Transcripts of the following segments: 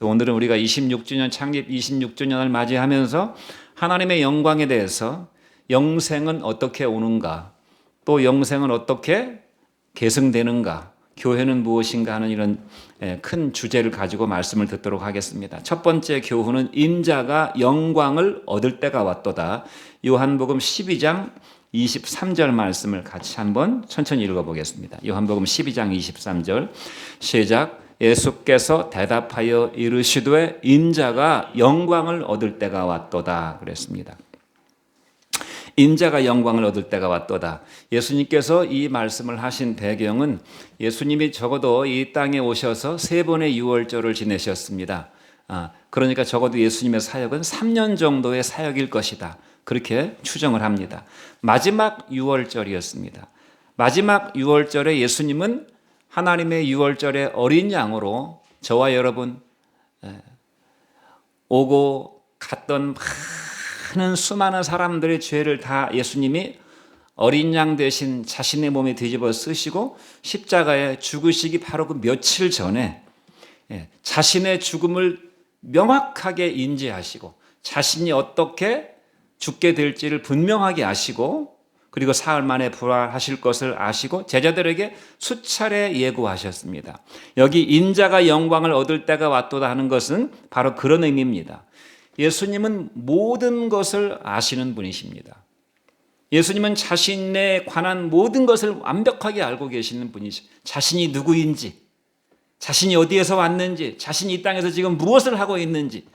또 오늘은 우리가 26주년 창립 26주년을 맞이하면서 하나님의 영광에 대해서 영생은 어떻게 오는가, 또 영생은 어떻게 계승되는가, 교회는 무엇인가 하는 이런 큰 주제를 가지고 말씀을 듣도록 하겠습니다. 첫 번째 교훈은 인자가 영광을 얻을 때가 왔도다. 요한복음 12장 23절 말씀을 같이 한번 천천히 읽어보겠습니다. 요한복음 12장 23절 시작. 예수께서 대답하여 이르시되 인자가 영광을 얻을 때가 왔도다 그랬습니다. 인자가 영광을 얻을 때가 왔도다. 예수님께서 이 말씀을 하신 배경은 예수님이 적어도 이 땅에 오셔서 3번의 유월절을 지내셨습니다. 그러니까 적어도 예수님의 사역은 3년 정도의 사역일 것이다. 그렇게 추정을 합니다. 마지막 유월절이었습니다. 마지막 유월절에 예수님은 하나님의 유월절의 어린 양으로 저와 여러분 오고 갔던 많은 수많은 사람들의 죄를 다 예수님이 어린 양 대신 자신의 몸에 뒤집어 쓰시고 십자가에 죽으시기 바로 그 며칠 전에 자신의 죽음을 명확하게 인지하시고 자신이 어떻게 죽게 될지를 분명하게 아시고 그리고 사흘 만에 부활하실 것을 아시고 제자들에게 수차례 예고하셨습니다. 여기 인자가 영광을 얻을 때가 왔도다 하는 것은 바로 그런 의미입니다. 예수님은 모든 것을 아시는 분이십니다. 예수님은 자신에 관한 모든 것을 완벽하게 알고 계시는 분이시. 자신이 누구인지, 자신이 어디에서 왔는지, 자신이 이 땅에서 지금 무엇을 하고 있는지,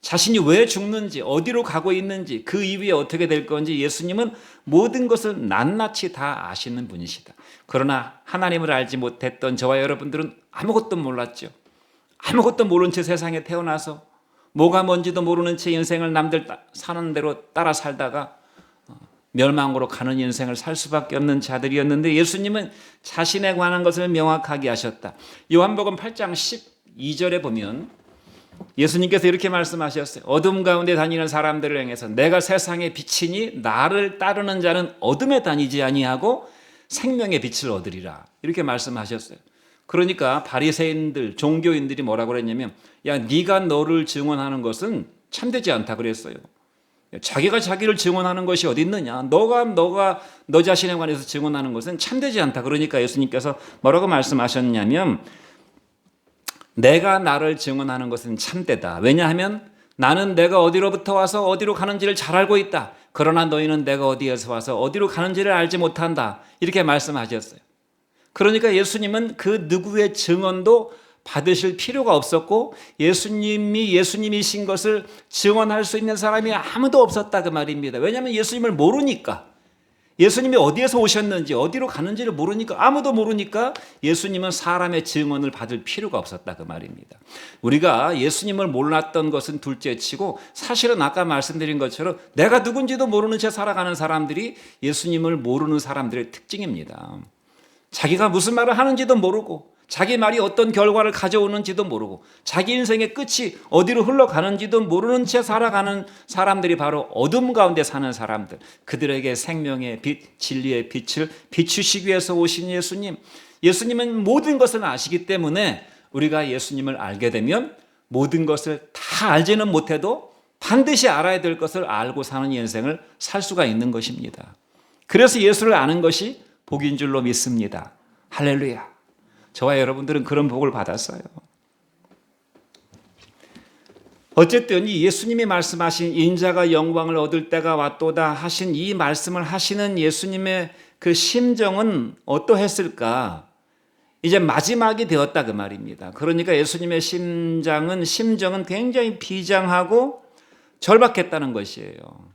자신이 왜 죽는지, 어디로 가고 있는지, 그 이후에 어떻게 될 건지 예수님은 모든 것을 낱낱이 다 아시는 분이시다. 그러나 하나님을 알지 못했던 저와 여러분들은 아무것도 몰랐죠. 아무것도 모른 채 세상에 태어나서 뭐가 뭔지도 모르는 채 인생을 남들 사는 대로 따라 살다가 멸망으로 가는 인생을 살 수밖에 없는 자들이었는데 예수님은 자신에 관한 것을 명확하게 하셨다. 요한복음 8장 12절에 보면 예수님께서 이렇게 말씀하셨어요. 어둠 가운데 다니는 사람들을 향해서 내가 세상의 빛이니 나를 따르는 자는 어둠에 다니지 아니하고 생명의 빛을 얻으리라. 이렇게 말씀하셨어요. 그러니까 바리새인들, 종교인들이 뭐라고 그랬냐면 야, 네가 너를 증언하는 것은 참되지 않다 그랬어요. 자기가 자기를 증언하는 것이 어디 있느냐? 너가 너 자신에 관해서 증언하는 것은 참되지 않다. 그러니까 예수님께서 뭐라고 말씀하셨냐면 내가 나를 증언하는 것은 참되다. 왜냐하면 나는 내가 어디로부터 와서 어디로 가는지를 잘 알고 있다. 그러나 너희는 내가 어디에서 와서 어디로 가는지를 알지 못한다. 이렇게 말씀하셨어요. 그러니까 예수님은 그 누구의 증언도 받으실 필요가 없었고 예수님이 예수님이신 것을 증언할 수 있는 사람이 아무도 없었다 그 말입니다. 왜냐하면 예수님을 모르니까. 예수님이 어디에서 오셨는지 어디로 가는지를 모르니까 아무도 모르니까 예수님은 사람의 증언을 받을 필요가 없었다 그 말입니다. 우리가 예수님을 몰랐던 것은 둘째치고 사실은 아까 말씀드린 것처럼 내가 누군지도 모르는 채 살아가는 사람들이 예수님을 모르는 사람들의 특징입니다. 자기가 무슨 말을 하는지도 모르고 자기 말이 어떤 결과를 가져오는지도 모르고 자기 인생의 끝이 어디로 흘러가는지도 모르는 채 살아가는 사람들이 바로 어둠 가운데 사는 사람들. 그들에게 생명의 빛, 진리의 빛을 비추시기 위해서 오신 예수님. 예수님은 모든 것을 아시기 때문에 우리가 예수님을 알게 되면 모든 것을 다 알지는 못해도 반드시 알아야 될 것을 알고 사는 인생을 살 수가 있는 것입니다. 그래서 예수를 아는 것이 복인 줄로 믿습니다. 할렐루야. 저와 여러분들은 그런 복을 받았어요. 어쨌든 이 예수님이 말씀하신 인자가 영광을 얻을 때가 왔도다 하신 이 말씀을 하시는 예수님의 그 심정은 어떠했을까? 이제 마지막이 되었다 그 말입니다. 그러니까 예수님의 심정은 굉장히 비장하고 절박했다는 것이에요.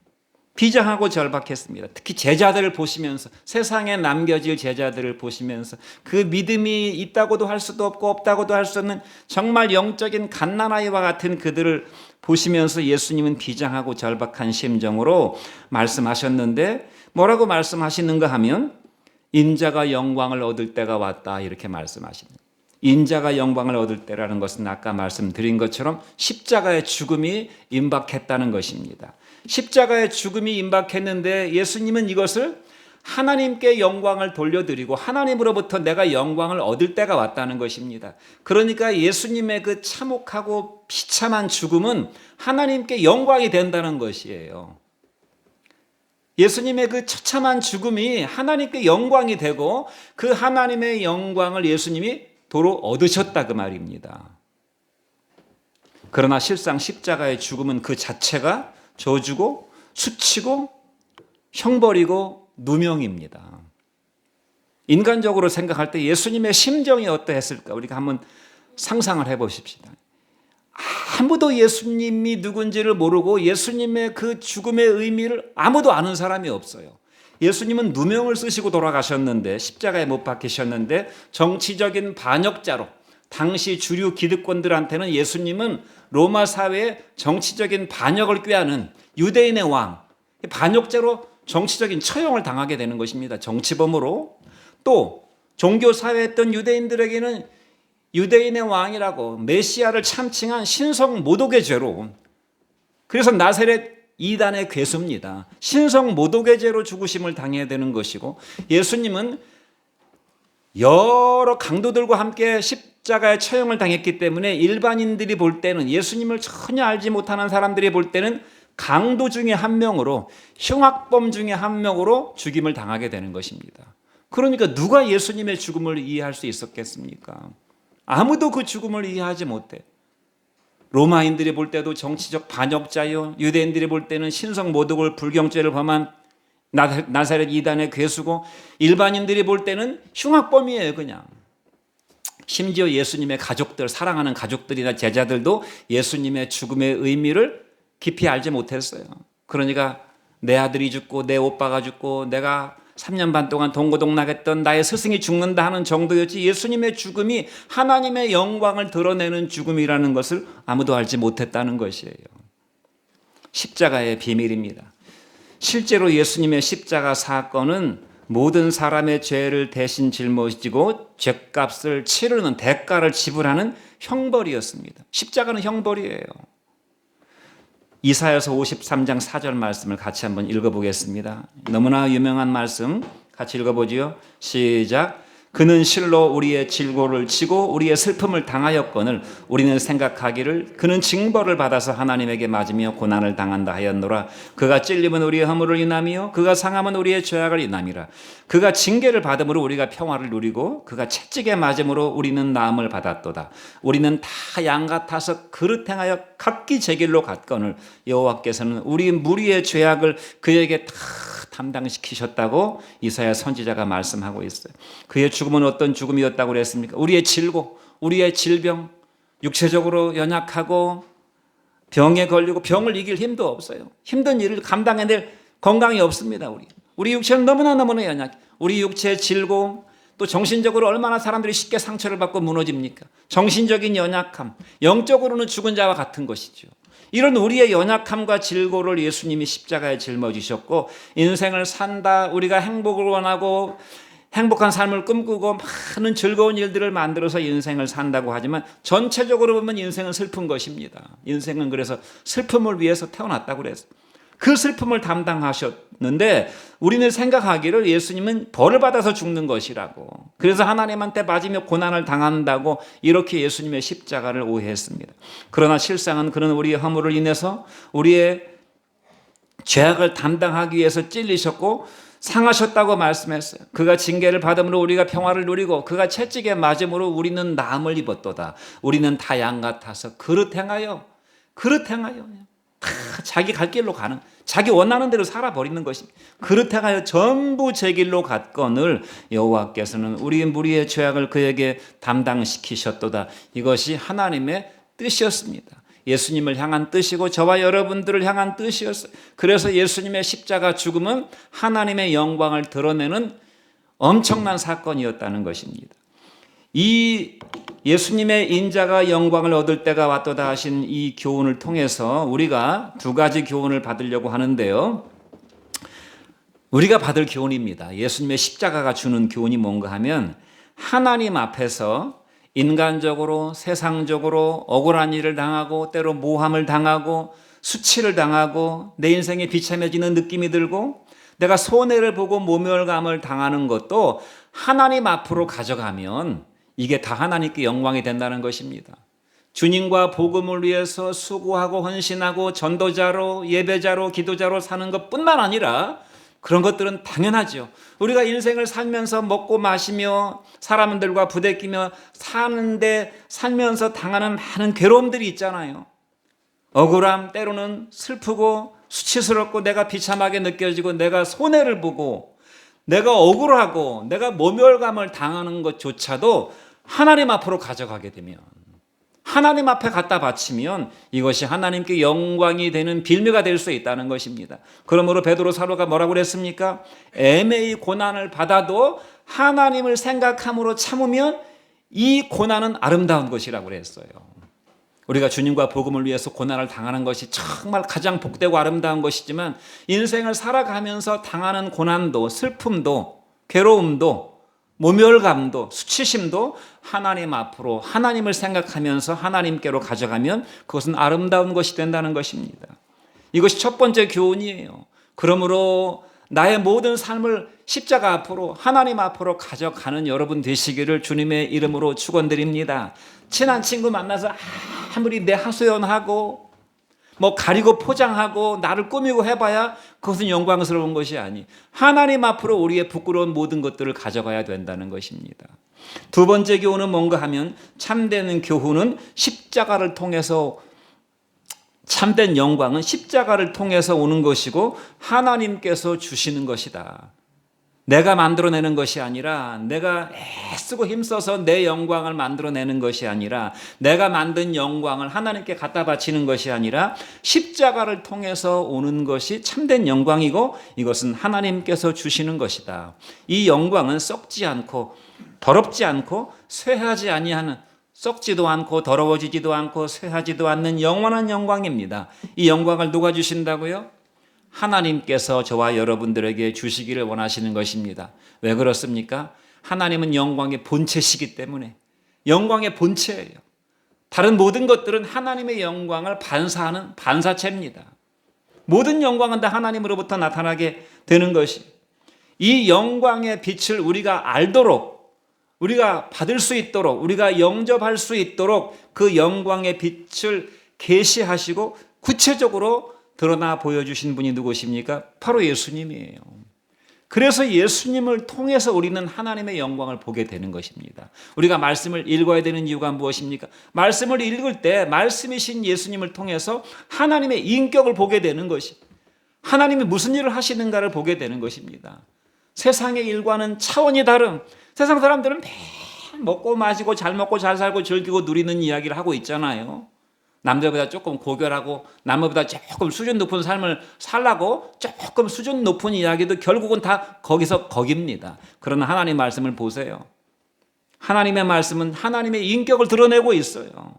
비장하고 절박했습니다. 특히 제자들을 보시면서 세상에 남겨질 제자들을 보시면서 그 믿음이 있다고도 할 수도 없고 없다고도 할 수 없는 정말 영적인 갓난아이와 같은 그들을 보시면서 예수님은 비장하고 절박한 심정으로 말씀하셨는데 뭐라고 말씀하시는가 하면 인자가 영광을 얻을 때가 왔다 이렇게 말씀하시는 거예요. 인자가 영광을 얻을 때라는 것은 아까 말씀드린 것처럼 십자가의 죽음이 임박했다는 것입니다. 십자가의 죽음이 임박했는데 예수님은 이것을 하나님께 영광을 돌려드리고 하나님으로부터 내가 영광을 얻을 때가 왔다는 것입니다. 그러니까 예수님의 그 참혹하고 비참한 죽음은 하나님께 영광이 된다는 것이에요. 예수님의 그 처참한 죽음이 하나님께 영광이 되고 그 하나님의 영광을 예수님이 도로 얻으셨다 그 말입니다. 그러나 실상 십자가의 죽음은 그 자체가 저주고 수치고 형벌이고 누명입니다. 인간적으로 생각할 때 예수님의 심정이 어떠했을까 우리가 한번 상상을 해보십시다. 아무도 예수님이 누군지를 모르고 예수님의 그 죽음의 의미를 아무도 아는 사람이 없어요. 예수님은 누명을 쓰시고 돌아가셨는데 십자가에 못 박히셨는데 정치적인 반역자로 당시 주류 기득권들한테는 예수님은 로마 사회의 정치적인 반역을 꾀하는 유대인의 왕, 반역자로 정치적인 처형을 당하게 되는 것입니다. 정치범으로. 또 종교 사회했던 유대인들에게는 유대인의 왕이라고 메시아를 참칭한 신성 모독의 죄로, 그래서 나사렛 이단의 괴수입니다. 신성 모독의 죄로 죽으심을 당해야 되는 것이고, 예수님은 여러 강도들과 함께 십자가의 처형을 당했기 때문에 일반인들이 볼 때는, 예수님을 전혀 알지 못하는 사람들이 볼 때는 강도 중에 한 명으로, 흉악범 중에 한 명으로 죽임을 당하게 되는 것입니다. 그러니까 누가 예수님의 죽음을 이해할 수 있었겠습니까? 아무도 그 죽음을 이해하지 못해. 로마인들이 볼 때도 정치적 반역자요, 유대인들이 볼 때는 신성 모독을 불경죄를 범한 나사렛 이단의 괴수고, 일반인들이 볼 때는 흉악범이에요. 그냥 심지어 예수님의 가족들, 사랑하는 가족들이나 제자들도 예수님의 죽음의 의미를 깊이 알지 못했어요. 그러니까 내 아들이 죽고 내 오빠가 죽고 내가 3년 반 동안 동고동락했던 나의 스승이 죽는다 하는 정도였지, 예수님의 죽음이 하나님의 영광을 드러내는 죽음이라는 것을 아무도 알지 못했다는 것이에요. 십자가의 비밀입니다. 실제로 예수님의 십자가 사건은 모든 사람의 죄를 대신 짊어지고 죄값을 치르는, 대가를 지불하는 형벌이었습니다. 십자가는 형벌이에요. 이사야서 53장 4절 말씀을 같이 한번 읽어보겠습니다. 너무나 유명한 말씀 같이 읽어보지요. 시작. 그는 실로 우리의 질고를 지고 우리의 슬픔을 당하였거늘 우리는 생각하기를 그는 징벌을 받아서 하나님에게 맞으며 고난을 당한다 하였노라. 그가 찔림은 우리의 허물을 인함이요 그가 상함은 우리의 죄악을 인함이라. 그가 징계를 받음으로 우리가 평화를 누리고 그가 채찍에 맞음으로 우리는 나음을 받았도다. 우리는 다 양 같아서 그릇 행하여 각기 제 길로 갔거늘 여호와께서는 우리 무리의 죄악을 그에게 다 담당시키셨다고 이사야 선지자가 말씀하고 있어요. 그의 죽음은 어떤 죽음이었다고 그랬습니까? 우리의 질고, 우리의 질병, 육체적으로 연약하고 병에 걸리고 병을 이길 힘도 없어요. 힘든 일을 감당해낼 건강이 없습니다. 우리 육체는 너무나 연약해. 우리 육체의 질고, 또 정신적으로 얼마나 사람들이 쉽게 상처를 받고 무너집니까? 정신적인 연약함, 영적으로는 죽은 자와 같은 것이죠. 이런 우리의 연약함과 질고를 예수님이 십자가에 짊어지셨고, 인생을 산다, 우리가 행복을 원하고 행복한 삶을 꿈꾸고 많은 즐거운 일들을 만들어서 인생을 산다고 하지만 전체적으로 보면 인생은 슬픈 것입니다. 인생은 그래서 슬픔을 위해서 태어났다고 그랬어요. 그 슬픔을 담당하셨는데 우리는 생각하기를 예수님은 벌을 받아서 죽는 것이라고, 그래서 하나님한테 맞으며 고난을 당한다고 이렇게 예수님의 십자가를 오해했습니다. 그러나 실상은 그는 우리의 허물을 인해서 우리의 죄악을 담당하기 위해서 찔리셨고 상하셨다고 말씀했어요. 그가 징계를 받음으로 우리가 평화를 누리고 그가 채찍에 맞음으로 우리는 나음을 입었도다. 우리는 다 양 같아서 그릇 행하여 다 자기 갈 길로 가는, 자기 원하는 대로 살아버리는 것입니다. 그릇 행하여 전부 제 길로 갔거늘 여호와께서는 우리 무리의 죄악을 그에게 담당시키셨도다. 이것이 하나님의 뜻이었습니다. 예수님을 향한 뜻이고 저와 여러분들을 향한 뜻이었어요. 그래서 예수님의 십자가 죽음은 하나님의 영광을 드러내는 엄청난 사건이었다는 것입니다. 이 예수님의 인자가 영광을 얻을 때가 왔도다 하신 이 교훈을 통해서 우리가 두 가지 교훈을 받으려고 하는데요. 우리가 받을 교훈입니다. 예수님의 십자가가 주는 교훈이 뭔가 하면, 하나님 앞에서 인간적으로 세상적으로 억울한 일을 당하고 때로 모함을 당하고 수치를 당하고 내 인생에 비참해지는 느낌이 들고 내가 손해를 보고 모멸감을 당하는 것도 하나님 앞으로 가져가면 이게 다 하나님께 영광이 된다는 것입니다. 주님과 복음을 위해서 수고하고 헌신하고 전도자로 예배자로 기도자로 사는 것뿐만 아니라 그런 것들은 당연하죠. 우리가 인생을 살면서 먹고 마시며 사람들과 부대끼며 사는데 살면서 당하는 많은 괴로움들이 있잖아요. 억울함, 때로는 슬프고 수치스럽고 내가 비참하게 느껴지고 내가 손해를 보고 내가 억울하고 내가 모멸감을 당하는 것조차도 하나님 앞으로 가져가게 되면, 하나님 앞에 갖다 바치면 이것이 하나님께 영광이 되는 빌미가 될 수 있다는 것입니다. 그러므로 베드로 사도가 뭐라고 그랬습니까? 애매히 고난을 받아도 하나님을 생각함으로 참으면 이 고난은 아름다운 것이라고 그랬어요. 우리가 주님과 복음을 위해서 고난을 당하는 것이 정말 가장 복되고 아름다운 것이지만 인생을 살아가면서 당하는 고난도 슬픔도 괴로움도 모멸감도 수치심도 하나님 앞으로 하나님을 생각하면서 하나님께로 가져가면 그것은 아름다운 것이 된다는 것입니다. 이것이 첫 번째 교훈이에요. 그러므로 나의 모든 삶을 십자가 앞으로 하나님 앞으로 가져가는 여러분 되시기를 주님의 이름으로 축원드립니다. 친한 친구 만나서 아무리 내 하소연하고 뭐 가리고 포장하고 나를 꾸미고 해봐야 그것은 영광스러운 것이 아니, 하나님 앞으로 우리의 부끄러운 모든 것들을 가져가야 된다는 것입니다. 두 번째 교훈은 뭔가 하면 참된 교훈은 십자가를 통해서, 참된 영광은 십자가를 통해서 오는 것이고 하나님께서 주시는 것이다. 내가 만들어내는 것이 아니라, 내가 애쓰고 힘써서 내 영광을 만들어내는 것이 아니라, 내가 만든 영광을 하나님께 갖다 바치는 것이 아니라 십자가를 통해서 오는 것이 참된 영광이고 이것은 하나님께서 주시는 것이다. 이 영광은 썩지 않고 더럽지 않고 쇠하지 아니하는, 썩지도 않고 더러워지지도 않고 쇠하지도 않는 영원한 영광입니다. 이 영광을 누가 주신다고요? 하나님께서 저와 여러분들에게 주시기를 원하시는 것입니다. 왜 그렇습니까? 하나님은 영광의 본체시기 때문에, 영광의 본체예요. 다른 모든 것들은 하나님의 영광을 반사하는 반사체입니다. 모든 영광은 다 하나님으로부터 나타나게 되는 것이, 이 영광의 빛을 우리가 알도록, 우리가 받을 수 있도록, 우리가 영접할 수 있도록 그 영광의 빛을 계시하시고 구체적으로 드러나 보여주신 분이 누구십니까? 바로 예수님이에요. 그래서 예수님을 통해서 우리는 하나님의 영광을 보게 되는 것입니다. 우리가 말씀을 읽어야 되는 이유가 무엇입니까? 말씀을 읽을 때 말씀이신 예수님을 통해서 하나님의 인격을 보게 되는 것이, 하나님이 무슨 일을 하시는가를 보게 되는 것입니다. 세상의 일과는 차원이 다른, 세상 사람들은 매일 먹고 마시고 잘 먹고 잘 살고 즐기고 누리는 이야기를 하고 있잖아요. 남들보다 조금 고결하고 남들보다 조금 수준 높은 삶을 살라고 조금 수준 높은 이야기도 결국은 다 거기서 거깁니다. 그러나 하나님 말씀을 보세요. 하나님의 말씀은 하나님의 인격을 드러내고 있어요.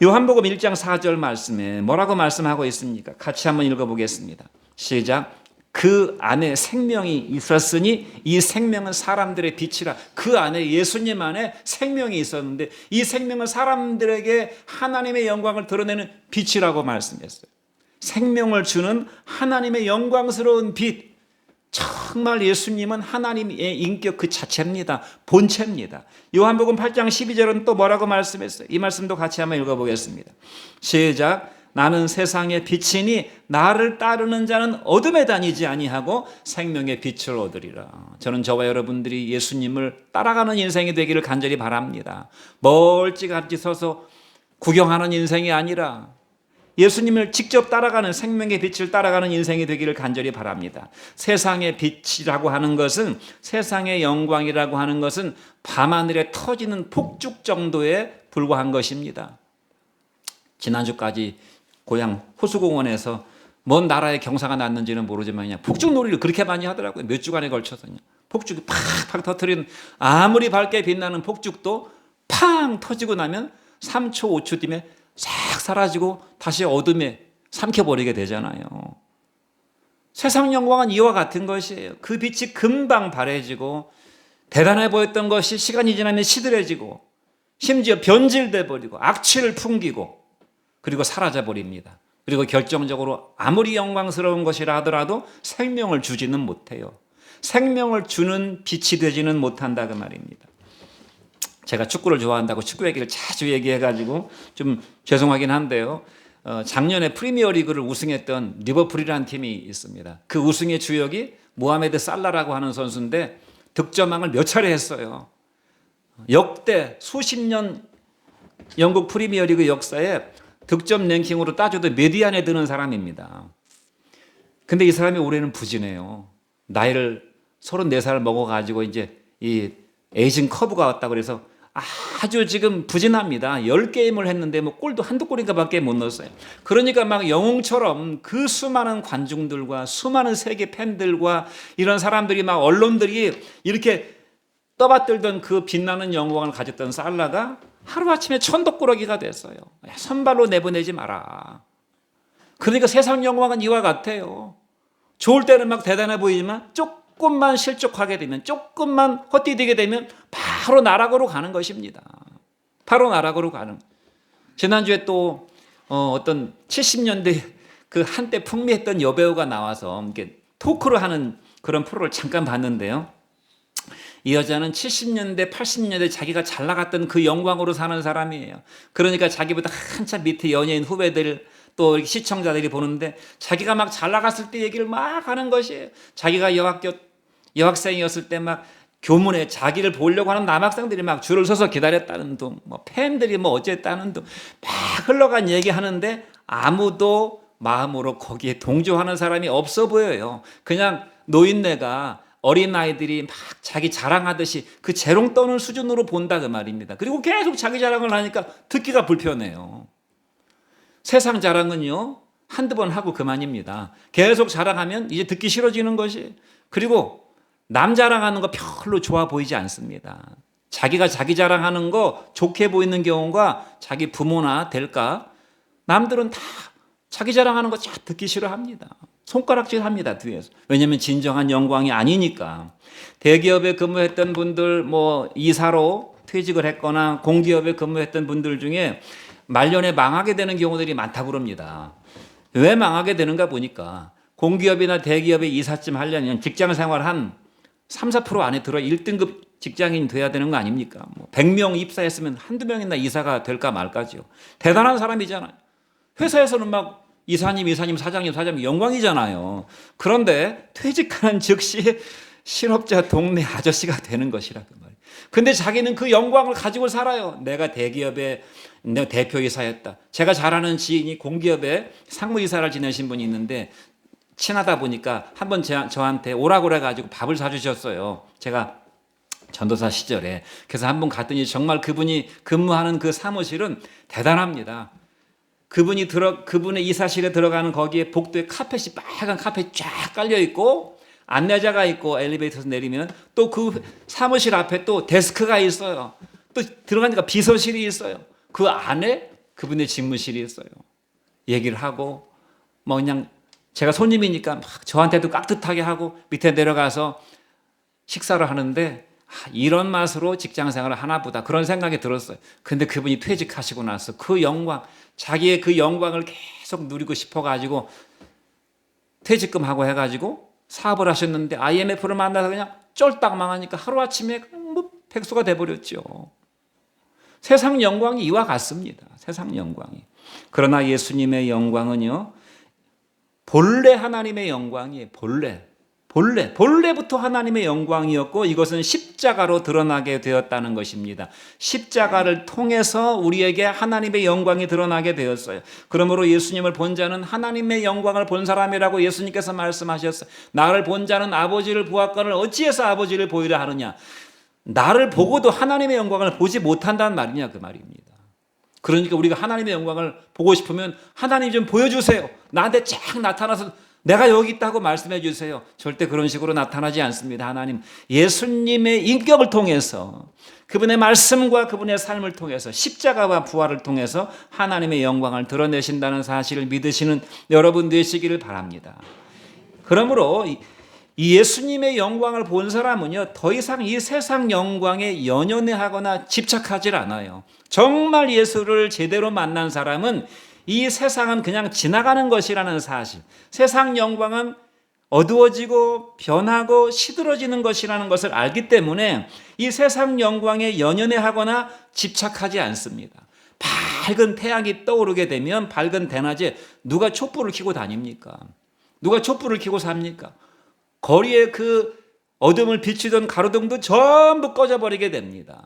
요한복음 1장 4절 말씀에 뭐라고 말씀하고 있습니까? 같이 한번 읽어보겠습니다. 시작. 그 안에 생명이 있었으니 이 생명은 사람들의 빛이라. 그 안에, 예수님 안에 생명이 있었는데 이 생명은 사람들에게 하나님의 영광을 드러내는 빛이라고 말씀했어요. 생명을 주는 하나님의 영광스러운 빛. 정말 예수님은 하나님의 인격 그 자체입니다. 본체입니다. 요한복음 8장 12절은 또 뭐라고 말씀했어요? 이 말씀도 같이 한번 읽어보겠습니다. 시작. 나는 세상의 빛이니 나를 따르는 자는 어둠에 다니지 아니하고 생명의 빛을 얻으리라. 저는 저와 여러분들이 예수님을 따라가는 인생이 되기를 간절히 바랍니다. 멀찌감치 서서 구경하는 인생이 아니라 예수님을 직접 따라가는, 생명의 빛을 따라가는 인생이 되기를 간절히 바랍니다. 세상의 빛이라고 하는 것은, 세상의 영광이라고 하는 것은 밤하늘에 터지는 폭죽 정도에 불과한 것입니다. 지난주까지 고향 호수공원에서 먼 나라의 경사가 났는지는 모르지만 그냥 폭죽놀이를 그렇게 많이 하더라고요. 몇 주간에 걸쳐서 그냥 폭죽이 팍팍 터뜨리는, 아무리 밝게 빛나는 폭죽도 팡 터지고 나면 3초 5초 뒤에 싹 사라지고 다시 어둠에 삼켜버리게 되잖아요. 세상 영광은 이와 같은 것이에요. 그 빛이 금방 바래지고 대단해 보였던 것이 시간이 지나면 시들해지고 심지어 변질돼 버리고 악취를 풍기고 그리고 사라져 버립니다. 그리고 결정적으로 아무리 영광스러운 것이라 하더라도 생명을 주지는 못해요. 생명을 주는 빛이 되지는 못한다 그 말입니다. 제가 축구를 좋아한다고 축구 얘기를 자주 얘기해가지고 좀 죄송하긴 한데요. 작년에 프리미어리그를 우승했던 리버풀이라는 팀이 있습니다. 그 우승의 주역이 모하메드 살라라고 하는 선수인데 득점왕을 몇 차례 했어요. 역대 수십 년 영국 프리미어리그 역사에 득점 랭킹으로 따져도 메디안에 드는 사람입니다. 근데 이 사람이 올해는 부진해요. 나이를 34살 먹어가지고 이제 이 에이징 커브가 왔다 그래서 아주 지금 부진합니다. 10게임을 했는데 뭐 골도 한두 골인가 밖에 못 넣었어요. 그러니까 막 영웅처럼 그 수많은 관중들과 수많은 세계 팬들과 이런 사람들이 막 언론들이 이렇게 떠받들던 그 빛나는 영광을 가졌던 살라가 하루아침에 천덕꾸러기가 됐어요. 선발로 내보내지 마라. 그러니까 세상 영광은 이와 같아요. 좋을 때는 막 대단해 보이지만 조금만 실족하게 되면, 조금만 헛디디게 되면 바로 나락으로 가는 것입니다. 바로 나락으로 가는. 지난주에 또 어떤 70년대 그 한때 풍미했던 여배우가 나와서 이렇게 토크를 하는 그런 프로를 잠깐 봤는데요. 이 여자는 70년대, 80년대 자기가 잘 나갔던 그 영광으로 사는 사람이에요. 그러니까 자기보다 한참 밑에 연예인 후배들 또 시청자들이 보는데 자기가 막 잘 나갔을 때 얘기를 막 하는 것이에요. 자기가 여학생이었을 때 막 교문에 자기를 보려고 하는 남학생들이 막 줄을 서서 기다렸다는 둥, 뭐 팬들이 뭐 어쨌다는 둥, 막 흘러간 얘기하는데 아무도 마음으로 거기에 동조하는 사람이 없어 보여요. 그냥 노인네가 어린아이들이 막 자기 자랑하듯이 그 재롱 떠는 수준으로 본다 그 말입니다. 그리고 계속 자기 자랑을 하니까 듣기가 불편해요. 세상 자랑은요 한두 번 하고 그만입니다. 계속 자랑하면 이제 듣기 싫어지는 것이. 그리고 남 자랑하는 거 별로 좋아 보이지 않습니다. 자기가 자기 자랑하는 거 좋게 보이는 경우가 자기 부모나 될까? 남들은 다 자기 자랑하는 거 잘 듣기 싫어합니다. 손가락질합니다 뒤에서. 왜냐하면 진정한 영광이 아니니까. 대기업에 근무했던 분들, 뭐 이사로 퇴직을 했거나 공기업에 근무했던 분들 중에 말년에 망하게 되는 경우들이 많다고 그럽니다. 왜 망하게 되는가 보니까 공기업이나 대기업에 이사쯤 하려면 직장 생활 한 3, 4% 안에 들어 1등급 직장인 돼야 되는 거 아닙니까? 뭐 100명 입사했으면 한두 명이나 이사가 될까 말까지요. 대단한 사람이잖아요. 회사에서는 막 이사님, 사장님 영광이잖아요. 그런데 퇴직하는 즉시 실업자 동네 아저씨가 되는 것이라 그 말이에요. 근데 자기는 그 영광을 가지고 살아요. 내가 대기업의 대표이사였다. 제가 잘 아는 지인이 공기업에 상무이사를 지내신 분이 있는데 친하다 보니까 한번 저한테 오라고 그래가지고 밥을 사주셨어요. 제가 전도사 시절에. 그래서 한번 갔더니 정말 그분이 근무하는 그 사무실은 대단합니다. 그분의 이사실에 들어가는 거기에 복도에 카펫이 빨간 카펫이 쫙 깔려 있고 안내자가 있고 엘리베이터에서 내리면 또 그 사무실 앞에 또 데스크가 있어요. 또 들어가니까 비서실이 있어요. 그 안에 그분의 집무실이 있어요. 얘기를 하고 뭐 그냥 제가 손님이니까 막 저한테도 깍듯하게 하고 밑에 내려가서 식사를 하는데 이런 맛으로 직장 생활을 하나 보다 그런 생각이 들었어요. 근데 그분이 퇴직하시고 나서 그 영광, 자기의 그 영광을 계속 누리고 싶어가지고 퇴직금하고 해가지고 사업을 하셨는데 IMF를 만나서 그냥 쫄딱 망하니까 하루아침에 뭐 백수가 돼버렸죠. 세상 영광이 이와 같습니다. 세상 영광이. 그러나 예수님의 영광은요 본래 하나님의 영광이에요. 본래부터 하나님의 영광이었고 이것은 십자가로 드러나게 되었다는 것입니다. 십자가를 통해서 우리에게 하나님의 영광이 드러나게 되었어요. 그러므로 예수님을 본 자는 하나님의 영광을 본 사람이라고 예수님께서 말씀하셨어요. 나를 본 자는 아버지를 보았거늘 어찌해서 아버지를 보이라 하느냐. 나를 보고도 하나님의 영광을 보지 못한다는 말이냐 그 말입니다. 그러니까 우리가 하나님의 영광을 보고 싶으면 하나님 좀 보여주세요. 나한테 쫙 나타나서 내가 여기 있다고 말씀해 주세요. 절대 그런 식으로 나타나지 않습니다. 하나님 예수님의 인격을 통해서 그분의 말씀과 그분의 삶을 통해서 십자가와 부활을 통해서 하나님의 영광을 드러내신다는 사실을 믿으시는 여러분 되시기를 바랍니다. 그러므로 이 예수님의 영광을 본 사람은요 더 이상 이 세상 영광에 연연해하거나 집착하지 않아요. 정말 예수를 제대로 만난 사람은 이 세상은 그냥 지나가는 것이라는 사실, 세상 영광은 어두워지고 변하고 시들어지는 것이라는 것을 알기 때문에 이 세상 영광에 연연해하거나 집착하지 않습니다. 밝은 태양이 떠오르게 되면 밝은 대낮에 누가 촛불을 켜고 다닙니까? 누가 촛불을 켜고 삽니까? 거리에 그 어둠을 비추던 가로등도 전부 꺼져버리게 됩니다.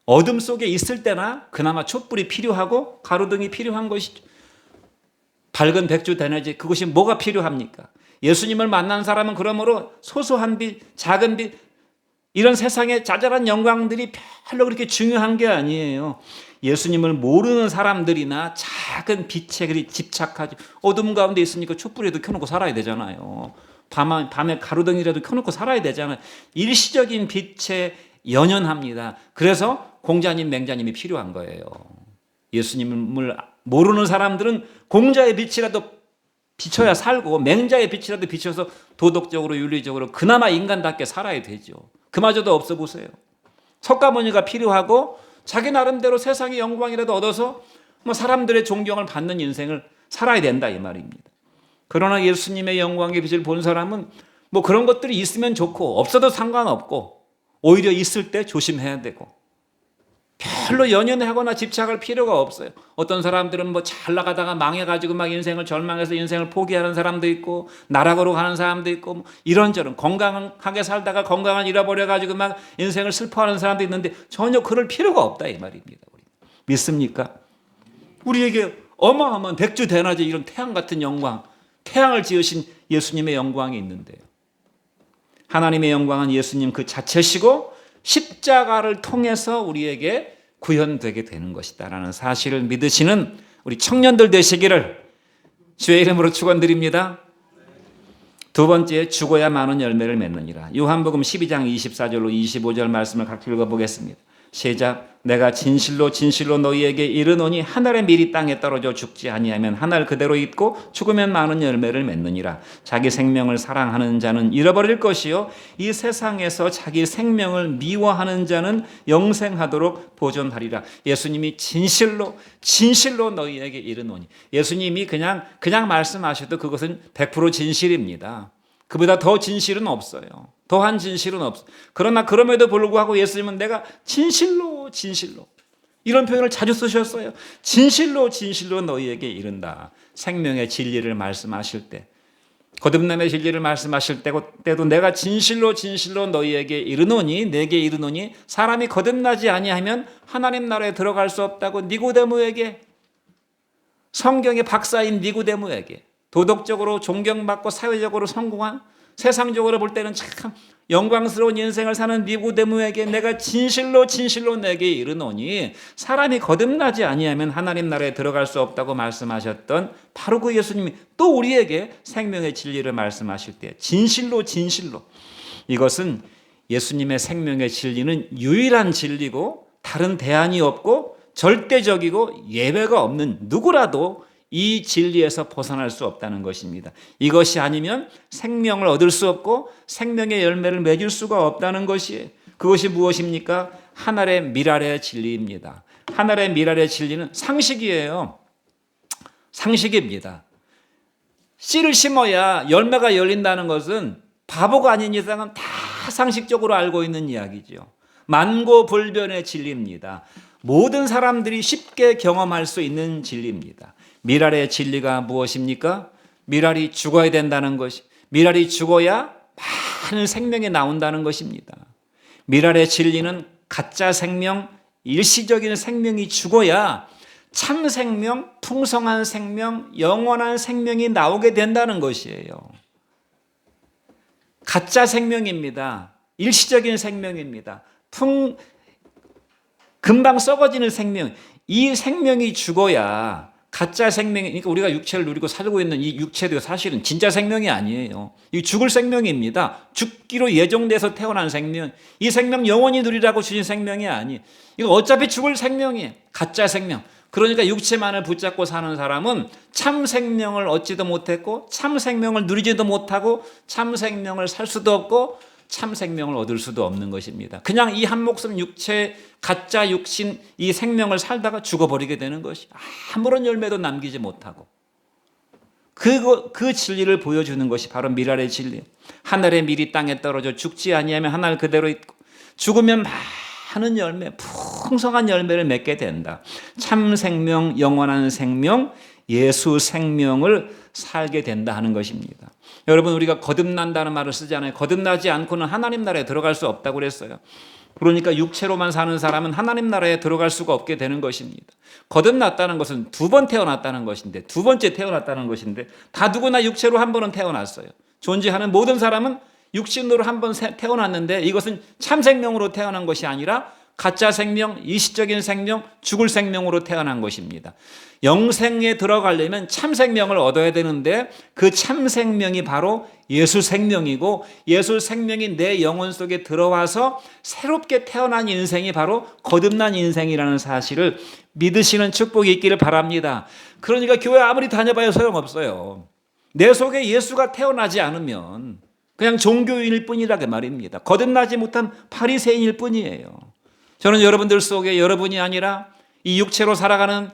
어둠 속에 있을 때나 그나마 촛불이 필요하고 가로등이 필요한 것이죠. 밝은 백주 대낮에 그것이 뭐가 필요합니까? 예수님을 만난 사람은 그러므로 소소한 빛, 작은 빛, 이런 세상의 자잘한 영광들이 별로 그렇게 중요한 게 아니에요. 예수님을 모르는 사람들이나 작은 빛에 그리 집착하지. 어둠 가운데 있으니까 촛불이라도 켜놓고 살아야 되잖아요. 밤에 가로등이라도 켜놓고 살아야 되잖아요. 일시적인 빛에 연연합니다. 그래서 공자님, 맹자님이 필요한 거예요. 예수님을 모르는 사람들은 공자의 빛이라도 비춰야 살고 맹자의 빛이라도 비춰서 도덕적으로 윤리적으로 그나마 인간답게 살아야 되죠. 그마저도 없어 보세요. 석가모니가 필요하고 자기 나름대로 세상의 영광이라도 얻어서 사람들의 존경을 받는 인생을 살아야 된다 이 말입니다. 그러나 예수님의 영광의 빛을 본 사람은 그런 것들이 있으면 좋고 없어도 상관없고 오히려 있을 때 조심해야 되고 별로 연연하거나 집착할 필요가 없어요. 어떤 사람들은 잘 나가다가 망해가지고 막 인생을 절망해서 인생을 포기하는 사람도 있고 나락으로 가는 사람도 있고 이런저런 건강하게 살다가 건강을 잃어버려가지고 막 인생을 슬퍼하는 사람도 있는데 전혀 그럴 필요가 없다 이 말입니다. 믿습니까? 우리에게 어마어마한 백주 대낮에 이런 태양 같은 영광, 태양을 지으신 예수님의 영광이 있는데요. 하나님의 영광은 예수님 그 자체시고 십자가를 통해서 우리에게 구현되게 되는 것이다라는 사실을 믿으시는 우리 청년들 되시기를 주의 이름으로 축원드립니다. 두 번째, 죽어야 많은 열매를 맺느니라. 요한복음 12장 24절로 25절 말씀을 같이 읽어보겠습니다. 시작. 내가 진실로 진실로 너희에게 이르노니 한 알의 밀이 땅에 떨어져 죽지 아니하면 한 알 그대로 있고 죽으면 많은 열매를 맺느니라. 자기 생명을 사랑하는 자는 잃어버릴 것이요 이 세상에서 자기 생명을 미워하는 자는 영생하도록 보존하리라. 예수님이 진실로 진실로 너희에게 이르노니. 예수님이 그냥 말씀하셔도 그것은 100% 진실입니다. 그보다 더 진실은 없어요. 더한 진실은 없어요. 그러나 그럼에도 불구하고 예수님은 내가 진실로 진실로 이런 표현을 자주 쓰셨어요. 진실로 진실로 너희에게 이른다. 생명의 진리를 말씀하실 때, 거듭남의 진리를 말씀하실 때도 내가 진실로 진실로 너희에게 이르노니, 내게 이르노니 사람이 거듭나지 아니하면 하나님 나라에 들어갈 수 없다고 니고데모에게, 성경의 박사인 니고데모에게, 도덕적으로 존경받고 사회적으로 성공한, 세상적으로 볼 때는 참 영광스러운 인생을 사는 니고데모에게 내가 진실로 진실로 내게 이르노니 사람이 거듭나지 아니하면 하나님 나라에 들어갈 수 없다고 말씀하셨던 바로 그 예수님이 또 우리에게 생명의 진리를 말씀하실 때 진실로 진실로, 이것은 예수님의 생명의 진리는 유일한 진리고 다른 대안이 없고 절대적이고 예외가 없는, 누구라도 이 진리에서 벗어날 수 없다는 것입니다. 이것이 아니면 생명을 얻을 수 없고 생명의 열매를 맺을 수가 없다는 것이에요. 그것이 무엇입니까? 하늘의 미랄의 진리입니다. 하늘의 미랄의 진리는 상식이에요. 상식입니다. 씨를 심어야 열매가 열린다는 것은 바보가 아닌 이상은 다 상식적으로 알고 있는 이야기죠. 만고불변의 진리입니다. 모든 사람들이 쉽게 경험할 수 있는 진리입니다. 미랄의 진리가 무엇입니까? 미랄이 죽어야 된다는 것이, 미랄이 죽어야 많은 생명이 나온다는 것입니다. 미랄의 진리는 가짜 생명, 일시적인 생명이 죽어야 참 생명, 풍성한 생명, 영원한 생명이 나오게 된다는 것이에요. 가짜 생명입니다. 일시적인 생명입니다. 금방 썩어지는 생명, 이 생명이 죽어야 가짜 생명이, 그러니까 우리가 육체를 누리고 살고 있는 이 육체도 사실은 진짜 생명이 아니에요. 이 죽을 생명입니다. 죽기로 예정돼서 태어난 생명, 이 생명 영원히 누리라고 주신 생명이 아니에요. 이거 어차피 죽을 생명이에요. 가짜 생명. 그러니까 육체만을 붙잡고 사는 사람은 참 생명을 얻지도 못했고 참 생명을 누리지도 못하고 참 생명을 살 수도 없고 참 생명을 얻을 수도 없는 것입니다. 그냥 이 한 목숨 육체, 가짜 육신 이 생명을 살다가 죽어버리게 되는 것이 아무런 열매도 남기지 못하고 그 진리를 보여주는 것이 바로 미랄의 진리. 하늘의 밀이 땅에 떨어져 죽지 아니하면 하늘 그대로 있고 죽으면 많은 열매, 풍성한 열매를 맺게 된다. 참 생명, 영원한 생명, 예수 생명을 살게 된다 하는 것입니다. 여러분, 우리가 거듭난다는 말을 쓰잖아요. 거듭나지 않고는 하나님 나라에 들어갈 수 없다고 그랬어요. 그러니까 육체로만 사는 사람은 하나님 나라에 들어갈 수가 없게 되는 것입니다. 거듭났다는 것은 두 번 태어났다는 것인데, 두 번째 태어났다는 것인데, 다 누구나 육체로 한 번은 태어났어요. 존재하는 모든 사람은 육신으로 한 번 태어났는데, 이것은 참 생명으로 태어난 것이 아니라 가짜 생명, 일시적인 생명, 죽을 생명으로 태어난 것입니다. 영생에 들어가려면 참 생명을 얻어야 되는데 그 참 생명이 바로 예수 생명이고, 예수 생명이 내 영혼 속에 들어와서 새롭게 태어난 인생이 바로 거듭난 인생이라는 사실을 믿으시는 축복이 있기를 바랍니다. 그러니까 교회 아무리 다녀봐야 소용없어요. 내 속에 예수가 태어나지 않으면 그냥 종교인일 뿐이라 그 말입니다. 거듭나지 못한 바리새인일 뿐이에요. 저는 여러분들 속에 여러분이 아니라 이 육체로 살아가는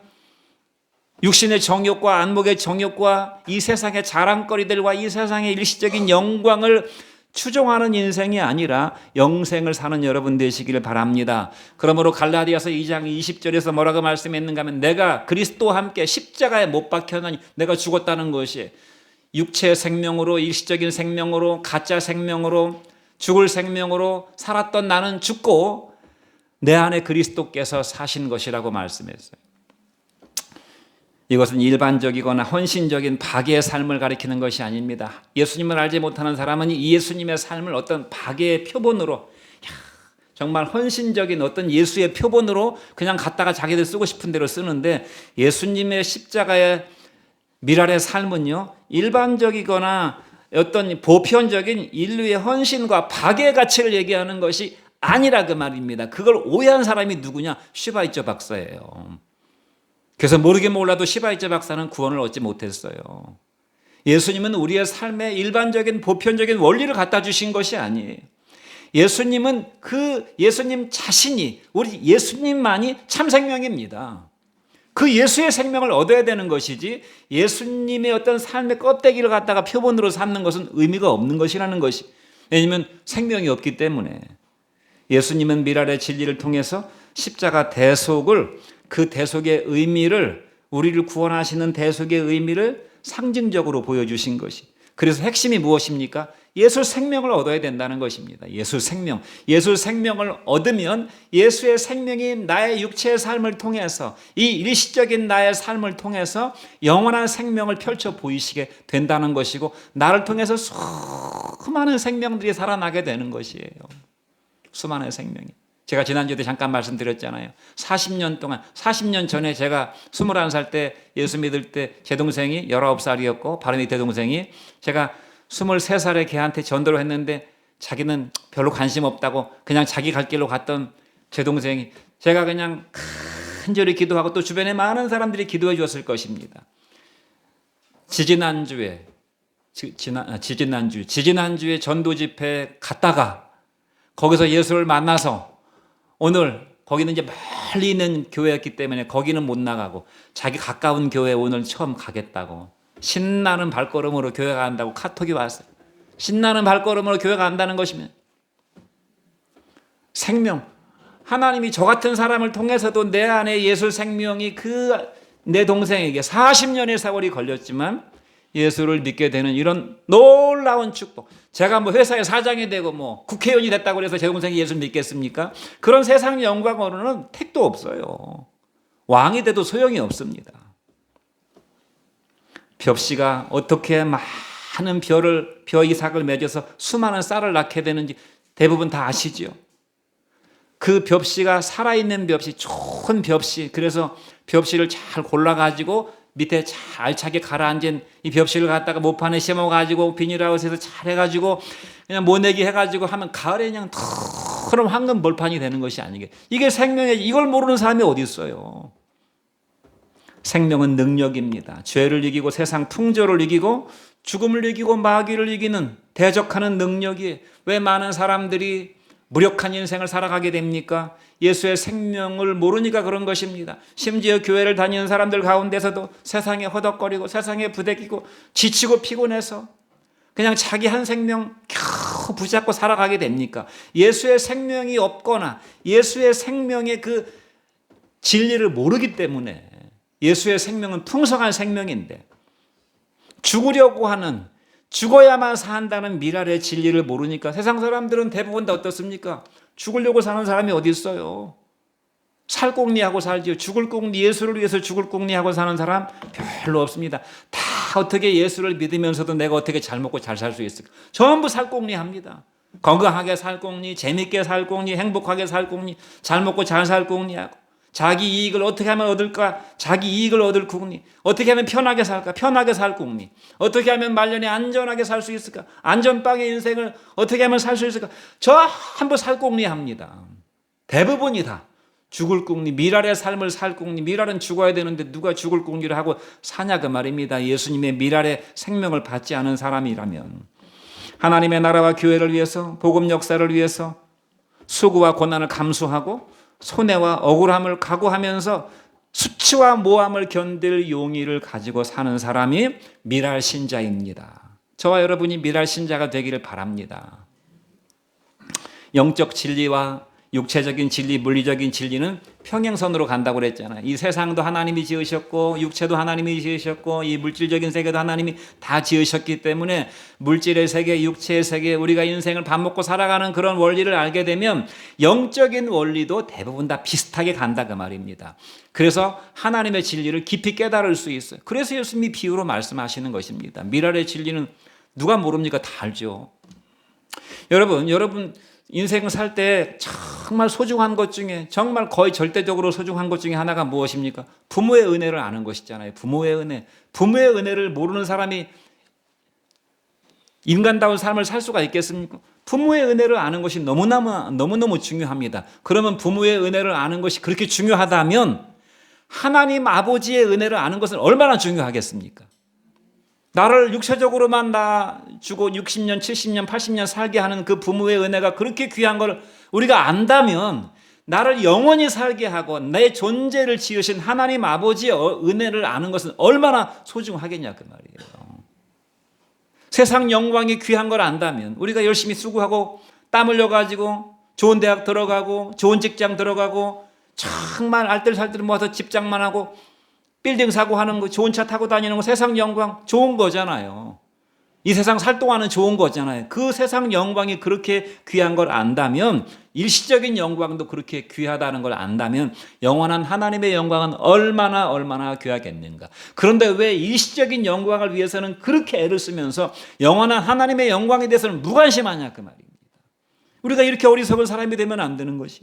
육신의 정욕과 안목의 정욕과 이 세상의 자랑거리들과 이 세상의 일시적인 영광을 추종하는 인생이 아니라 영생을 사는 여러분 되시기를 바랍니다. 그러므로 갈라디아서 2장 20절에서 뭐라고 말씀했는가 하면, 내가 그리스도와 함께 십자가에 못 박혀나니 내가 죽었다는 것이 육체의 생명으로, 일시적인 생명으로, 가짜 생명으로, 죽을 생명으로 살았던 나는 죽고 내 안에 그리스도께서 사신 것이라고 말씀했어요. 이것은 일반적이거나 헌신적인 박애의 삶을 가리키는 것이 아닙니다. 예수님을 알지 못하는 사람은 이 예수님의 삶을 어떤 박애의 표본으로, 정말 헌신적인 어떤 예수의 표본으로 그냥 갖다가 자기들 쓰고 싶은 대로 쓰는데, 예수님의 십자가의 미랄의 삶은요, 일반적이거나 어떤 보편적인 인류의 헌신과 박애의 가치를 얘기하는 것이 아니라 그 말입니다. 그걸 오해한 사람이 누구냐? 슈바이처 박사예요. 그래서 모르긴 몰라도 슈바이처 박사는 구원을 얻지 못했어요. 예수님은 우리의 삶에 일반적인 보편적인 원리를 갖다 주신 것이 아니에요. 예수님은 그 예수님 자신이, 우리 예수님만이 참 생명입니다. 그 예수의 생명을 얻어야 되는 것이지, 예수님의 어떤 삶의 껍데기를 갖다가 표본으로 삼는 것은 의미가 없는 것이라는 것이. 왜냐하면 생명이 없기 때문에. 예수님은 미랄의 진리를 통해서 십자가 대속을, 그 대속의 의미를, 우리를 구원하시는 대속의 의미를 상징적으로 보여주신 것이. 그래서 핵심이 무엇입니까? 예수 생명을 얻어야 된다는 것입니다. 예수 생명. 예수 생명을 얻으면 예수의 생명이 나의 육체의 삶을 통해서, 이 일시적인 나의 삶을 통해서 영원한 생명을 펼쳐 보이시게 된다는 것이고, 나를 통해서 수많은 생명들이 살아나게 되는 것이에요. 수많은 생명이. 제가 지난주에 잠깐 말씀드렸잖아요. 40년 전에 제가 21살 때 예수 믿을 때 제 동생이 19살이었고, 바로 밑에 동생이, 제가 23살에 걔한테 전도를 했는데 자기는 별로 관심 없다고 그냥 자기 갈 길로 갔던 제 동생이, 제가 그냥 간절히 기도하고 또 주변에 많은 사람들이 기도해 주었을 것입니다. 지지난주에 전도 집회 갔다가 거기서 예수를 만나서, 오늘 거기는 이제 멀리 있는 교회였기 때문에 거기는 못 나가고 자기 가까운 교회에 오늘 처음 가겠다고 신나는 발걸음으로 교회 간다고 카톡이 왔어요. 신나는 발걸음으로 교회 간다는 것이면 생명, 하나님이 저 같은 사람을 통해서도 내 안에 예수 생명이 그 내 동생에게 40년의 세월이 걸렸지만 예수를 믿게 되는 이런 놀라운 축복. 제가 뭐 회사의 사장이 되고 뭐 국회의원이 됐다고 해서 제 동생이 예수를 믿겠습니까? 그런 세상 영광으로는 택도 없어요. 왕이 돼도 소용이 없습니다. 벽씨가 어떻게 많은 벼 이삭을 맺어서 수많은 쌀을 낳게 되는지 대부분 다 아시죠? 그 벽씨가 살아있는 벽씨, 좋은 벽씨, 그래서 벽씨를 잘 골라가지고 밑에 잘 알차게 가라앉은 이 벽실을 갖다가 모판에 심어가지고 비닐하우스에서 잘 해가지고 그냥 모내기 해가지고 하면 가을에 그냥 푸른 황금 벌판이 되는 것이 아니게, 이게 생명이지. 이걸 모르는 사람이 어디 있어요? 생명은 능력입니다. 죄를 이기고 세상 풍조를 이기고 죽음을 이기고 마귀를 이기는 대적하는 능력이 왜 많은 사람들이 무력한 인생을 살아가게 됩니까? 예수의 생명을 모르니까 그런 것입니다. 심지어 교회를 다니는 사람들 가운데서도 세상에 허덕거리고 세상에 부대끼고 지치고 피곤해서 그냥 자기 한 생명 겨우 붙잡고 살아가게 됩니까? 예수의 생명이 없거나 예수의 생명의 그 진리를 모르기 때문에. 예수의 생명은 풍성한 생명인데 죽으려고 하는, 죽어야만 산다는 미랄의 진리를 모르니까 세상 사람들은 대부분 다 어떻습니까? 죽으려고 사는 사람이 어디 있어요? 살 꽁리하고 살지요. 죽을 꽁리, 예수를 위해서 죽을 꽁리하고 사는 사람 별로 없습니다. 다 어떻게 예수를 믿으면서도 내가 어떻게 잘 먹고 잘 살 수 있을까? 전부 살 꽁리합니다. 건강하게 살 꽁리, 재밌게 살 꽁리, 행복하게 살 꽁리, 잘 먹고 잘 살 꽁리하고 자기 이익을 어떻게 하면 얻을까? 자기 이익을 얻을 궁리. 어떻게 하면 편하게 살까? 편하게 살 궁리. 어떻게 하면 말년에 안전하게 살 수 있을까? 안전빵의 인생을 어떻게 하면 살 수 있을까? 전부 살 궁리합니다. 대부분이 다 죽을 궁리, 미랄의 삶을 살 궁리. 미랄은 죽어야 되는데 누가 죽을 궁리를 하고 사냐 그 말입니다. 예수님의 미랄의 생명을 받지 않은 사람이라면. 하나님의 나라와 교회를 위해서, 복음 역사를 위해서 수고와 고난을 감수하고 손해와 억울함을 각오하면서 수치와 모함을 견딜 용의를 가지고 사는 사람이 미랄 신자입니다. 저와 여러분이 미랄 신자가 되기를 바랍니다. 영적 진리와 육체적인 진리, 물리적인 진리는 평행선으로 간다고 그랬잖아요. 이 세상도 하나님이 지으셨고 육체도 하나님이 지으셨고 이 물질적인 세계도 하나님이 다 지으셨기 때문에 물질의 세계, 육체의 세계, 우리가 인생을 밥 먹고 살아가는 그런 원리를 알게 되면 영적인 원리도 대부분 다 비슷하게 간다 그 말입니다. 그래서 하나님의 진리를 깊이 깨달을 수 있어요. 그래서 예수님이 비유로 말씀하시는 것입니다. 미랄의 진리는 누가 모릅니까? 다 알죠. 여러분 인생 살 때 정말 소중한 것 중에, 정말 거의 절대적으로 소중한 것 중에 하나가 무엇입니까? 부모의 은혜를 아는 것이잖아요. 부모의 은혜. 부모의 은혜를 모르는 사람이 인간다운 삶을 살 수가 있겠습니까? 부모의 은혜를 아는 것이 너무너무 중요합니다. 그러면 부모의 은혜를 아는 것이 그렇게 중요하다면 하나님 아버지의 은혜를 아는 것은 얼마나 중요하겠습니까? 나를 육체적으로만 낳아주고 60년, 70년, 80년 살게 하는 그 부모의 은혜가 그렇게 귀한 걸 우리가 안다면 나를 영원히 살게 하고 내 존재를 지으신 하나님 아버지의 은혜를 아는 것은 얼마나 소중하겠냐 그 말이에요. 세상 영광이 귀한 걸 안다면 우리가 열심히 수고하고 땀 흘려가지고 좋은 대학 들어가고 좋은 직장 들어가고 정말 알뜰살뜰 모아서 집장만 하고 빌딩 사고 하는 거, 좋은 차 타고 다니는 거, 세상 영광 좋은 거잖아요. 이 세상 살 동안은 좋은 거잖아요. 그 세상 영광이 그렇게 귀한 걸 안다면, 일시적인 영광도 그렇게 귀하다는 걸 안다면 영원한 하나님의 영광은 얼마나 귀하겠는가. 그런데 왜 일시적인 영광을 위해서는 그렇게 애를 쓰면서 영원한 하나님의 영광에 대해서는 무관심하냐 그 말입니다. 우리가 이렇게 어리석은 사람이 되면 안 되는 것이.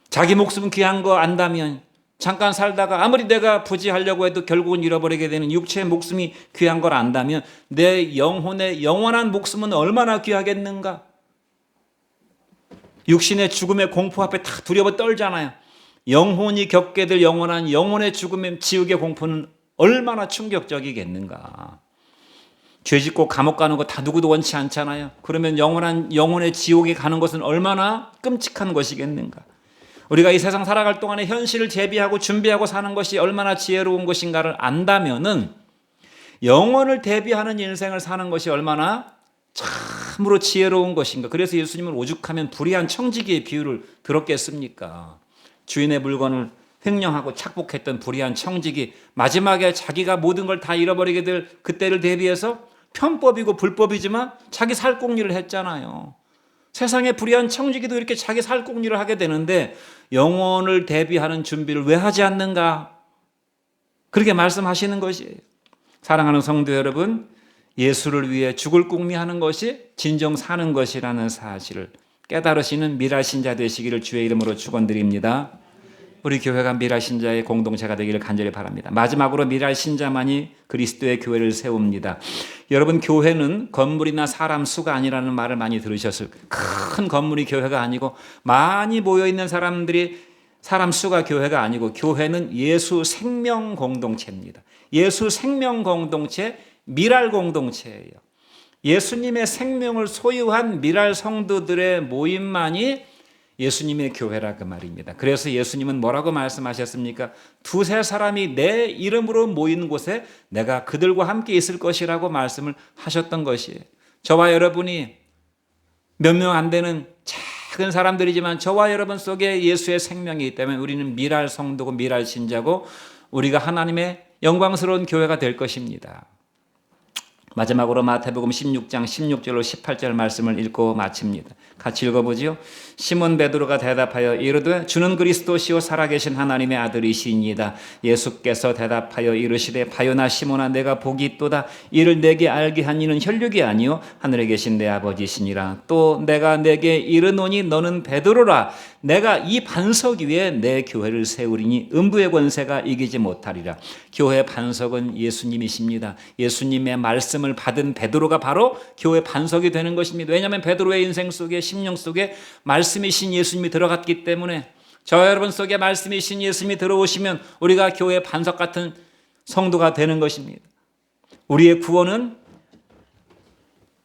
자기 목숨은 귀한 거 안다면 잠깐 살다가 아무리 내가 부지하려고 해도 결국은 잃어버리게 되는 육체의 목숨이 귀한 걸 안다면 내 영혼의 영원한 목숨은 얼마나 귀하겠는가. 육신의 죽음의 공포 앞에 다 두려워 떨잖아요. 영혼이 겪게 될 영혼의 죽음의 지옥의 공포는 얼마나 충격적이겠는가. 죄 짓고 감옥 가는 거 다 누구도 원치 않잖아요. 그러면 영혼의 지옥에 가는 것은 얼마나 끔찍한 것이겠는가. 우리가 이 세상 살아갈 동안에 현실을 대비하고 준비하고 사는 것이 얼마나 지혜로운 것인가를 안다면은 영혼을 대비하는 인생을 사는 것이 얼마나 참으로 지혜로운 것인가. 그래서 예수님은 오죽하면 불의한 청지기의 비유를 들었겠습니까? 주인의 물건을 횡령하고 착복했던 불의한 청지기, 마지막에 자기가 모든 걸 다 잃어버리게 될 그때를 대비해서 편법이고 불법이지만 자기 살공리를 했잖아요. 세상에 불의한 청지기도 이렇게 자기 살공리를 하게 되는데 영혼을 대비하는 준비를 왜 하지 않는가? 그렇게 말씀하시는 것이에요. 사랑하는 성도 여러분, 예수를 위해 죽을 궁리하는 것이 진정 사는 것이라는 사실을 깨달으시는 미랄신자 되시기를 주의 이름으로 축원드립니다. 우리 교회가 미랄신자의 공동체가 되기를 간절히 바랍니다. 마지막으로 미랄신자만이 그리스도의 교회를 세웁니다. 여러분, 교회는 건물이나 사람 수가 아니라는 말을 많이 들으셨을 거예요. 큰 건물이 교회가 아니고 많이 모여있는 사람들이 사람 수가 교회가 아니고 교회는 예수 생명 공동체입니다. 예수 생명 공동체 미랄 공동체예요. 예수님의 생명을 소유한 미랄 성도들의 모임만이 예수님의 교회라 그 말입니다. 그래서 예수님은 뭐라고 말씀하셨습니까? 두세 사람이 내 이름으로 모인 곳에 내가 그들과 함께 있을 것이라고 말씀을 하셨던 것이에요. 저와 여러분이 몇 명 안 되는 작은 사람들이지만 저와 여러분 속에 예수의 생명이 있다면 우리는 미랄 성도고 미랄 신자고 우리가 하나님의 영광스러운 교회가 될 것입니다. 마지막으로 마태복음 16장 16절로 18절 말씀을 읽고 마칩니다. 같이 읽어보지요. 시몬 베드로가 대답하여 이르되 주는 그리스도시요 살아계신 하나님의 아들이시니이다. 예수께서 대답하여 이르시되 바요나 시몬아 내가 복이 있도다. 이를 내게 알게 한 이는 혈육이 아니요 하늘에 계신 내 아버지시니라. 또 내가 내게 이르노니 너는 베드로라. 내가 이 반석 위에 내 교회를 세우리니 음부의 권세가 이기지 못하리라. 교회 반석은 예수님이십니다. 예수님의 말씀을 받은 베드로가 바로 교회 반석이 되는 것입니다. 왜냐하면 베드로의 인생 속에 심령 속에 말씀이신 예수님이 들어갔기 때문에 저와 여러분 속에 말씀이신 예수님이 들어오시면 우리가 교회 반석 같은 성도가 되는 것입니다. 우리의 구원은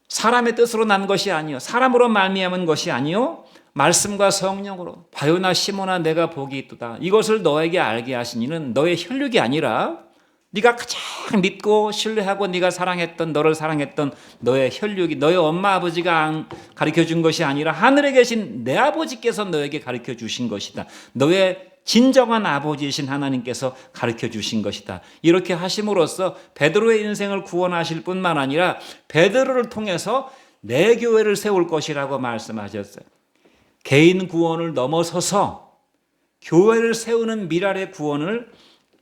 사람의 뜻으로 난 것이 아니요 사람으로 말미암은 것이 아니요 말씀과 성령으로 바요나 시몬아 내가 복이 있도다. 이것을 너에게 알게 하신 이는 너의 혈육이 아니라 네가 가장 믿고 신뢰하고 네가 사랑했던 너를 사랑했던 너의 혈육이 너의 엄마 아버지가 가르쳐준 것이 아니라 하늘에 계신 내 아버지께서 너에게 가르쳐 주신 것이다. 너의 진정한 아버지이신 하나님께서 가르쳐 주신 것이다. 이렇게 하심으로써 베드로의 인생을 구원하실 뿐만 아니라 베드로를 통해서 내 교회를 세울 것이라고 말씀하셨어요. 개인 구원을 넘어서서 교회를 세우는 미랄의 구원을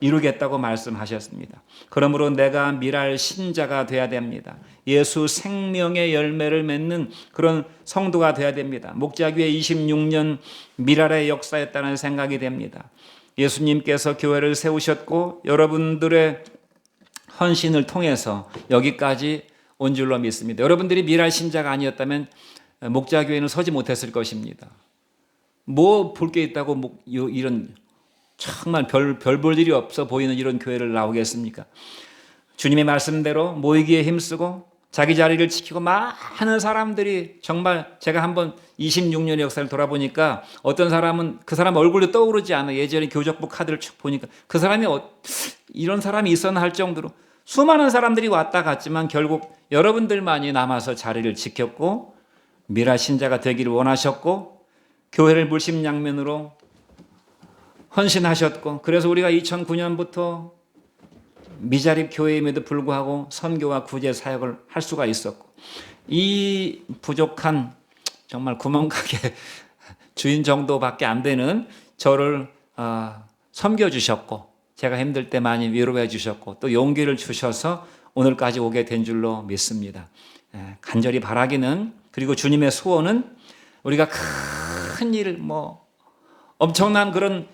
이루겠다고 말씀하셨습니다. 그러므로 내가 미랄 신자가 돼야 됩니다. 예수 생명의 열매를 맺는 그런 성도가 돼야 됩니다. 목자교회 26년 미랄의 역사였다는 생각이 됩니다. 예수님께서 교회를 세우셨고 여러분들의 헌신을 통해서 여기까지 온 줄로 믿습니다. 여러분들이 미랄 신자가 아니었다면 목자교회는 서지 못했을 것입니다. 뭐 볼 게 있다고 이런 정말 별 볼 일이 없어 보이는 이런 교회를 나오겠습니까? 주님의 말씀대로 모이기에 힘쓰고 자기 자리를 지키고 많은 사람들이 정말 제가 한번 26년의 역사를 돌아보니까 어떤 사람은 그 사람 얼굴도 떠오르지 않아. 예전에 교적부 카드를 쭉 보니까 그 사람이 이런 사람이 있었나 할 정도로 수많은 사람들이 왔다 갔지만 결국 여러분들만이 남아서 자리를 지켰고 미랄 신자가 되기를 원하셨고 교회를 물심양면으로 헌신하셨고 그래서 우리가 2009년부터 미자립 교회임에도 불구하고 선교와 구제 사역을 할 수가 있었고 이 부족한 정말 구멍가게 주인 정도밖에 안 되는 저를 섬겨주셨고 제가 힘들 때 많이 위로해 주셨고 또 용기를 주셔서 오늘까지 오게 된 줄로 믿습니다. 간절히 바라기는 그리고 주님의 소원은 우리가 큰 일 엄청난 그런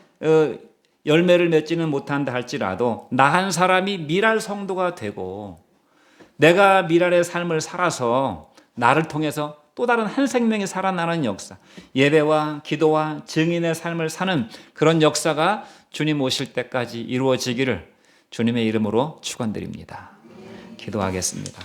열매를 맺지는 못한다 할지라도 나 한 사람이 미랄 성도가 되고 내가 미랄의 삶을 살아서 나를 통해서 또 다른 한 생명이 살아나는 역사 예배와 기도와 증인의 삶을 사는 그런 역사가 주님 오실 때까지 이루어지기를 주님의 이름으로 축원드립니다. 기도하겠습니다.